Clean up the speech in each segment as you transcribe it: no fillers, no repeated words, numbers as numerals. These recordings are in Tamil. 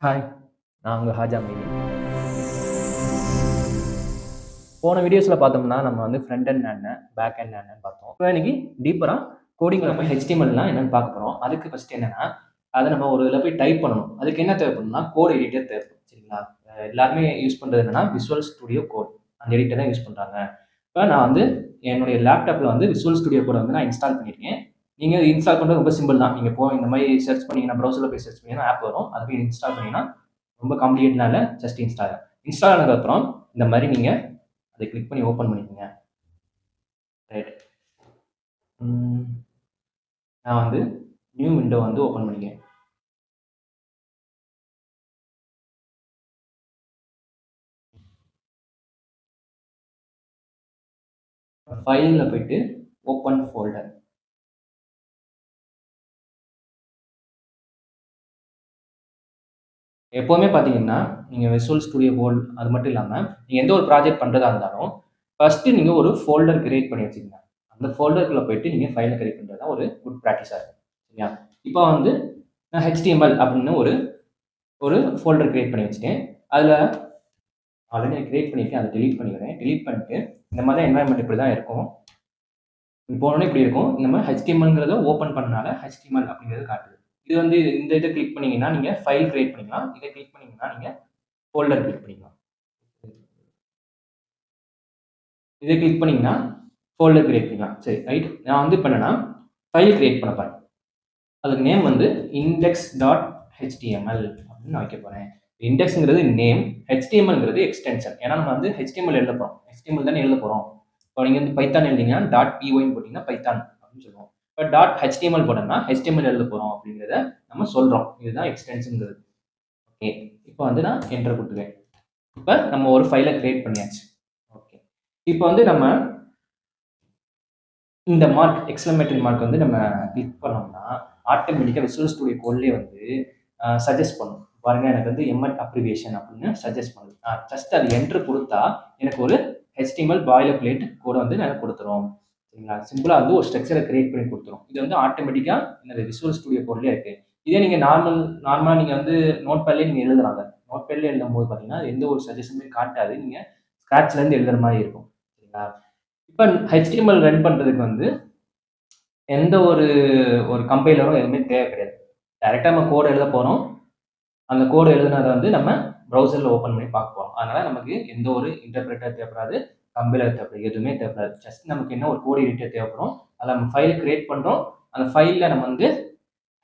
ஹாய். நான் உங்க ஹாஜா மீதி. போன வீடியோஸ்ல பார்த்தோம்னா, நம்ம வந்து ஃப்ரண்ட் எண்ட் என்ன, பேக் எண்ட் என்னன்னு பார்த்தோம். இப்போ இன்னைக்கு டீப்பரா கோடிங்ல போய் HTMLனா என்னன்னு பார்க்க போறோம். அதுக்கு ஃபர்ஸ்ட் என்னன்னா, அத நம்ம ஒரு இதுல போய் டைப் பண்ணணும். அதுக்கு என்ன தேவைப்படும்னா, கோட் எடிட்டர் தேவைப்படும். சரிங்களா? எல்லாருமே யூஸ் பண்றது என்னன்னா, விசுவல் ஸ்டுடியோ கோட். அந்த எடிட்டர் தான் யூஸ் பண்றாங்க. இப்ப நான் வந்து என்னுடைய லேப்டாப்ல வந்து விசுவல் ஸ்டுடியோ கோட வந்து நான் இன்ஸ்டால் பண்ணியிருக்கேன். நீங்க இன்ஸ்டால் பண்றது ரொம்ப சிம்பிள் தான். நீங்க இந்த மாரி சர்ச் பண்ணீங்கன்னா, ப்ரௌசர்ல போய் சர்ச் பண்ணீங்கன்னா ஆப் வரும். அத போய் இன்ஸ்டால் பண்ணீங்கன்னா, ரொம்ப காம்ப்ளிகேட்லாம் இல்ல. Just install. இன்ஸ்டால் ஆனதுக்கப்புறம் இந்த மாரி நீங்க அதை கிளிக் பண்ணி ஓப்பன் பண்ணிக்கோங்க. ரைட். நான் வந்து நியூ விண்டோ வந்து ஓப்பன் பண்ணிக்கிறேன். ஃபைல்ல போயிட்டு ஓப்பன் ஃபோல்டர். எப்பவுமே பார்த்தீங்கன்னா, நீங்க விசுவல் ஸ்டுடியோ கோட் அது மட்டும் இல்லாம, நீங்க எந்த ஒரு ப்ராஜெக்ட் பண்றதா இருந்தாலும், ஃபர்ஸ்ட் நீங்க ஒரு ஃபோல்டர் கிரியேட் பண்ணி வச்சுக்கங்க. அந்த ஃபோல்டருக்குள்ள போயிட்டு நீங்க ஃபைல கிரியேட் பண்றது தான் ஒரு குட் பிராக்டிஸா இருக்கும். சரியா? இப்போ வந்து நான் HTML அப்படின்னு ஒரு ஒரு ஃபோல்டர் கிரியேட் பண்ணி வச்சுட்டேன். அதுல ஆல்ரெடி நான் கிரியேட் பண்ணியிருக்கேன். அதை டெலீட் பண்ணிக்கிறேன். டெலீட் பண்ணிட்டு, இந்த மாதிரி தான் என்வாயன்மென்ட் இப்படி தான் இருக்கும். போனோனே இப்படி இருக்கும். நம்ம HTMLங்கிறத ஓப்பன் பண்ணனால HTML அப்படிங்கிறது காட்டுது. இது வந்து இந்த இத கிளிக் பண்ணீங்கன்னா, நீங்க ஃபைல் கிரியேட் பண்ணிக்கலாம். இத கிளிக் பண்ணீங்கன்னா, நீங்க ஃபோல்டர் கிளிக் பண்ணிக்கலாம். இத கிளிக் பண்ணீங்கன்னா, ஃபோல்டர் கிரியேட் பண்ணிக்கலாம். சரி, ரைட். நான் வந்து இப்ப என்னன்னா, ஃபைல் கிரியேட் பண்ண போறேன். அதுக்கு நேம் வந்து index.html அப்படின்னு நான் வைக்க போறேன். இண்டெக்ஸ்ங்கிறது நேம், HTMLங்கிறது எக்ஸ்டென்ஷன். ஏன்னா நம்ம வந்து HTML எழுத போறோம். HTML தானே எழுத போறோம். இப்போ நீங்க வந்து பைத்தான் எழுதிங்கன்னா .py போட்டீங்கன்னா பைத்தான் அப்படின்னு சொல்லுவோம். இப்போ .html போட்டோம்னா HTML எழுத போறோம் அப்படிங்கிறத நம்ம சொல்றோம். இதுதான் எக்ஸ்டென்ஷன்ங்கிறது. ஓகே. இப்போ வந்து நான் என்டர் கொடுத்துருவேன். இப்போ நம்ம ஒரு ஃபைலை கிரியேட் பண்ணியாச்சு. ஓகே. இப்போ வந்து நம்ம இந்த மார்க் எக்ஸ்க்ளமேட்டரி மார்க் வந்து நம்ம கிளிக் பண்ணோம்னா, ஆட்டோமேட்டிக்கா விசுவல் ஸ்டுடியோ கோட்லயே வந்து சஜெஸ்ட் பண்ணும். பாருங்க எனக்கு வந்து எம்எட் அப்ரிவியேஷன் அப்படின்னு சஜெஸ்ட் பண்ணுது. நான் ஜஸ்ட் அது என்டர் குடுத்தா, எனக்கு ஒரு HTML பாய்லர் பிளேட் கோட வந்து எனக்கு குடுத்துரும். சரிங்களா? சிம்பிளா வந்து ஒரு ஸ்ட்ரக்சர கிரியேட் பண்ணி குடுத்துரும். இது வந்து ஆட்டோமேட்டிக்கா இந்த விசுவல் ஸ்டுடியோ கோட்லயே இருக்கு. இதே நீங்க நார்மலா நீங்க வந்து நோட்பேட்லயே நீங்க எழுதலாம். நோட்பேட்ல எழுதும்போது பார்த்தீங்கன்னா, எந்த ஒரு சஜஷனுமே காட்டாது. நீங்க ஸ்க்ராட்ச்ல இருந்து எழுதுற மாரி இருக்கும். சரிங்களா? இப்ப HTML ரன் பண்றதுக்கு வந்து எந்த ஒரு ஒரு கம்பைலரும் எதுவுமே தேவை கிடையாது. டைரக்ட்டா நம்ம கோட் எழுத போறோம். அந்த கோட் எழுதுனத வந்து நம்ம ப்ரௌசர்ல ஓப்பன் பண்ணி பார்க்க போறோம். அதனால நமக்கு எந்த ஒரு இன்டர்பிரட்டர் தேவைப்படாது, கம்பைலர் தேவைப்படாது. எதுவுமே தேவைப்படாது. ஜஸ்ட் நமக்கு என்ன ஒரு கோட் எடிட்டர் தேவைப்படும். அதுல நம்ம ஃபைல் கிரியேட் பண்றோம். அந்த ஃபைல்ல நம்ம வந்து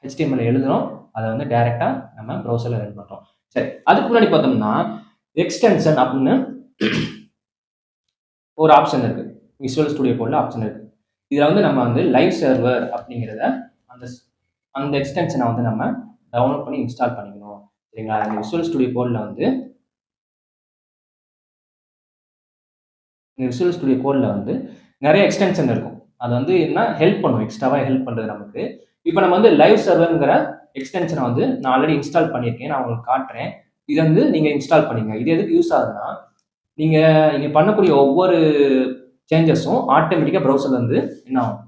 HTML எழுதுறோம். அத வந்து டைரக்ட்டா நம்ம ப்ரௌசர்ல ரன் பண்றோம். சரி. அதுக்கு முன்னாடி பார்த்தோம்னா, எக்ஸ்டென்ஷன் அப்படின்னு ஒரு ஆப்ஷன் இருக்கு. விசுவல் ஸ்டுடியோ கோட்ல ஆப்ஷன் இருக்கு. இதுல வந்து நம்ம வந்து லைவ் சர்வர் அப்படிங்கிறத அந்த அந்த எக்ஸ்டென்ஷனை வந்து நம்ம டவுன்லோட் பண்ணி இன்ஸ்டால் பண்ணிக்கணும். சரிங்களா? இந்த விசுவல் ஸ்டுடியோ கோட்ல வந்து இந்த விசுவல் ஸ்டுடியோ கோட்ல வந்து நிறைய எக்ஸ்டென்ஷன் இருக்கும். அது வந்து என்ன ஹெல்ப் பண்ணும். எக்ஸ்ட்ராவா ஹெல்ப் பண்றது நமக்கு. இப்போ நம்ம வந்து லைவ் சர்வர்ங்கிற எக்ஸ்டென்ஷனை வந்து நான் ஆல்ரெடி இன்ஸ்டால் பண்ணியிருக்கேன். நான் உங்களுக்கு காட்டுறேன். இதை வந்து நீங்க இன்ஸ்டால் பண்ணீங்க. இது எதுக்கு யூஸ் ஆகுதுன்னா, நீங்க நீங்க பண்ணக்கூடிய ஒவ்வொரு சேஞ்சஸும் ஆட்டோமேட்டிக்கா ப்ரௌசர்ல வந்து என்ன ஆகும்?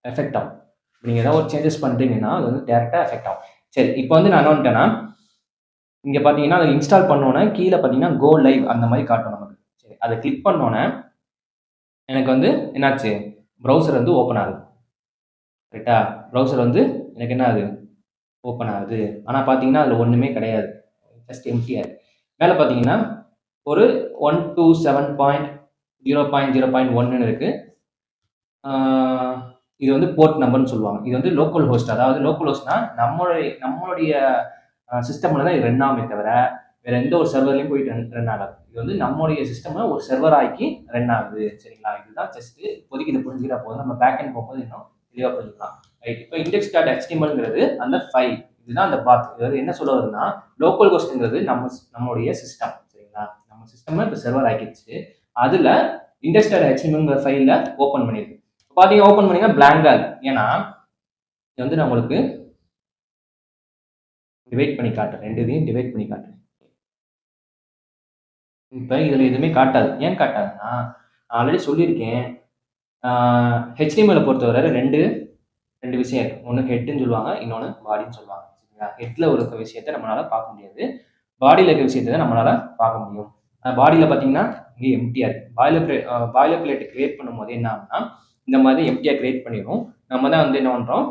எஃபெக்ட் ஆகும். நீங்க ஏதாவது ஒரு சேஞ்சஸ் பண்றீங்கன்னா, அது வந்து டைரக்ட்டா எஃபெக்ட் ஆகும். சரி, இப்போ வந்து நான் என்ன பண்ணிட்டேன்னா, இங்க பார்த்தீங்கன்னா, அத இன்ஸ்டால் பண்ணோனே கீழ பார்த்தீங்கன்னா, கோ லைவ் அந்த மாரி காட்டும் நமக்கு. சரி, அத கிளிக் பண்ணோனே, எனக்கு வந்து என்னாச்சு? ப்ரௌசர் வந்து ஓப்பன் ஆகுது. கரெக்ட்டா? ப்ரௌசர் வந்து எனக்கு என்ன ஆகுது? ஓப்பன் ஆகுது. ஆனா பார்த்தீங்கன்னா, அதுல ஒண்ணுமே கிடையாது. ஜஸ்ட் எம்ப்டியா இருக்கு. மேல பார்த்தீங்கன்னா, ஒரு 127.0.0.1ன்னு இருக்கு. ஆ இது வந்து போர்ட் நம்பர்ன்னு சொல்லுவாங்க. இது வந்து லோக்கல் ஹோஸ்ட். அதாவது லோக்கல் ஹோஸ்ட்னா நம்மளுடைய சிஸ்டம்ல தான் இது ரன் ஆகுமே தவிர, வேற எந்த ஒரு சர்வர்லயும் போய் ரன் ஆகாது. இது வந்து நம்முடைய சிஸ்டம ஒரு சர்வர் ஆக்கி ரன் ஆகுது. சரிங்களா? இதுதான் ஜஸ்ட் இப்போதைக்கு இத புரிஞ்சுக்கிட்டா போதும். நம்ம பேக் எண்ட் போகும்போது இன்னும் தெளிவா புரிஞ்சுக்கலாம். ரைட். இப்போ index.htmlங்கிறது அந்த ஃபைல். இதுதான் அந்த பாத். இது என்ன சொல்ல வருதுன்னா, லோக்கல் ஹோஸ்ட்ங்கிறது நம்மளுடைய சிஸ்டம். சரிங்களா? நம்ம சிஸ்டம இப்ப சர்வர் ஆக்கிருச்சு. அதுல index.htmlங்கிற ஃபைல ஓப்பன் பண்ணிருக்கு. பாத்தீங்க ஓப்பன் பண்ணீங்கன்னா பிளாங்கா இருக்கு. ஏன்னா, இது வந்து நான் உங்களுக்கு டிவைட் பண்ணி காட்டுறேன். 2 இதையும் டிவைட் பண்ணி காட்டுறேன். இப்ப இதுல எதுவுமே காட்டாது. ஏன் காட்டாதுன்னா, நான் ஆல்ரெடி சொல்லியிருக்கேன். ஆ HTML பொறுத்தவரை 2 விஷயம் இருக்கு. ஒண்ணு ஹெட்ன்னு சொல்லுவாங்க. இன்னொன்னு பாடின்னு சொல்லுவாங்க. ஹெட்ல இருக்க விஷயத்த நம்மளால பார்க்க முடியாது. பாடியில இருக்க விஷயத்த தான் நம்மளால பார்க்க முடியும். பாடியில பார்த்தீங்கன்னா, இங்க எம்ப்டியா இருக்கு. பாய்லர் பிளேட் கிரியேட் பண்ணும்போது என்ன ஆகும்னா, இந்த மாதிரி எம்ப்டியா கிரியேட் பண்ணிரும். நம்ம தான் வந்து என்ன பண்றோம்,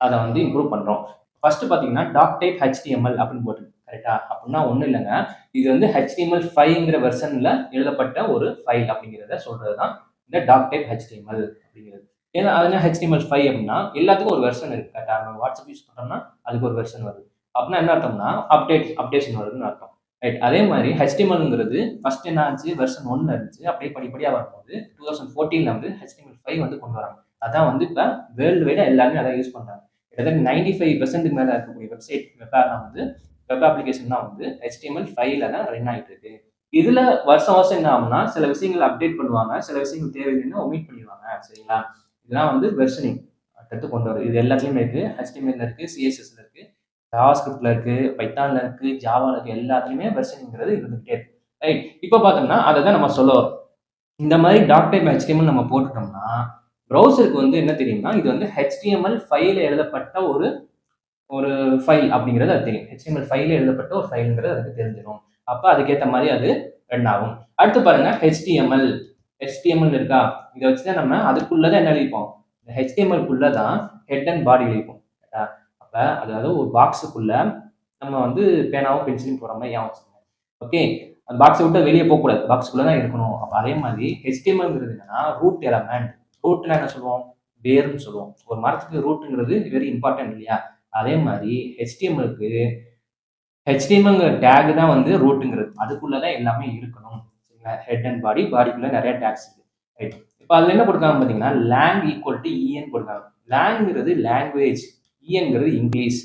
அத வந்து இம்ப்ரூவ் பண்றோம். ஃபர்ஸ்ட் பார்த்தீங்கன்னா, டாக் டைப் HTML அப்படின்னு போட்டிருக்கு. கரெக்ட்டா? அப்படின்னா ஒண்ணும் இல்லங்க. இது வந்து HTML5ங்கிற வெர்ஷன்ல எழுதப்பட்ட ஒரு ஃபைல் அப்படிங்கிறத சொல்றது தான் இந்த டாக் டைப் HTML அப்படிங்கிறது. ஏன்னா அது என்ன HTML5 அப்படின்னா, எல்லாத்துக்கும் ஒரு வெர்ஷன் இருக்கு. கரெக்ட்டா? நம்ம வாட்ஸ்அப் யூஸ் பண்றோம்னா, அதுக்கு ஒரு வெர்ஷன் வருது. அப்படின்னா என்ன அர்த்தம்னா, அப்டேஷன் வருதுன்னு அர்த்தம். ரைட். அதே மாதிரி HTMLங்கிறது ஃபர்ஸ்ட் என்ன ஆச்சு? வெர்ஷன் 1 இருந்துச்சு. அப்படியே படிப்படியா வரும்போது 2014ல வந்து HTML5 வந்து கொண்டு வராங்க. அதான் வந்து இப்ப வேர்ல்டு வைடா எல்லாருமே அதான் யூஸ் பண்றாங்க. கிட்டத்தட்ட 95% மேல இருக்கக்கூடிய வெப்லாம் வந்து வெப் அப்ளிகேஷன் தான் வந்து HTML5ல தான் ரன் ஆயிட்டு இருக்கு. இதுல வருஷம் வருஷம் என்ன ஆகும்னா, சில விஷயங்கள் அப்டேட் பண்ணுவாங்க, சில விஷயங்கள் தேவையில்லைன்னு ஒமிட் பண்ணிடுவாங்க. சரிங்களா? இதெல்லாம் வந்து வெர்ஷனிங் அடுத்து கொண்டு வருது. இது எல்லாத்துலயுமே இருக்கு. HTML இருக்கு, CSSல இருக்கு, ஜாவாஸ்கிரிப்ட்ல இருக்கு, பைத்தான்ல இருக்கு, ஜாவால இருக்கு. எல்லாத்துலயுமே வெர்ஷனிங்கிறது இருந்துகிட்டே இருக்கு. ரைட். இப்ப பார்த்தோம்னா, அதை தான் நம்ம சொல்ல வரோம். இந்த மாதிரி டாக் டைப் HTML நம்ம போட்டுட்டோம்னா, ப்ரௌசருக்கு வந்து என்ன தெரியும்னா, இது வந்து HTML5ல எழுதப்பட்ட ஒரு ஒரு ஃபைல் அப்படிங்கிறது அது தெரியும். HTML5ல எழுதப்பட்ட ஒரு ஃபைல்ங்கிறது அதுக்கு தெரிஞ்சிடும். அப்ப அதுக்கேத்த மாதிரி அது ரன் ஆகும். அடுத்து பாருங்க HTML இருக்கா? இத வச்சு தான் நம்ம அதுக்குள்ள தான் என்ன எழுதிப்போம்? இந்த HTML தான் ஹெட் அண்ட் பாடி எழுதிப்போம். கரெக்ட்டா? அப்ப அதாவது ஒரு பாக்ஸுக்குள்ள நம்ம வந்து பேனாவும், பென்சிலும் போடுற மாரி ஞாபகம் வச்சுக்கோங்க. ஓகே. அந்த பாக்ஸ விட்டு வெளிய போக்கூடாது. பாக்ஸ்க்குள்ள தான் இருக்கணும். அப்ப அதே மாதிரி HTMLங்கிறது என்னன்னா, ரூட் எலமெண்ட். ரூட்னா என்ன சொல்லுவோம்? வேர்ன்னு சொல்லுவோம். ஒரு மரத்துக்கு ரூட்ங்கிறது வெரி இம்பார்ட்டன்ட் இல்லையா? அதே மாதிரி HTMLங்கிற டேக் தான் வந்து ரூட்டுங்கிறது. அதுக்குள்ள தான் எல்லாமே இருக்கணும். சரிங்களா? ஹெட் அண்ட் பாடி, பாடிக்குள்ள நிறைய டேக்ஸ் இருக்கு. ரைட். இப்ப அதுல என்ன கொடுக்காங்க பாத்தீங்கன்னா, lang ஈக்குவல் டு EN கொடுக்காங்க. லாங்கிறது லாங்குவேஜ், ENங்கிறது இங்கிலீஷ்.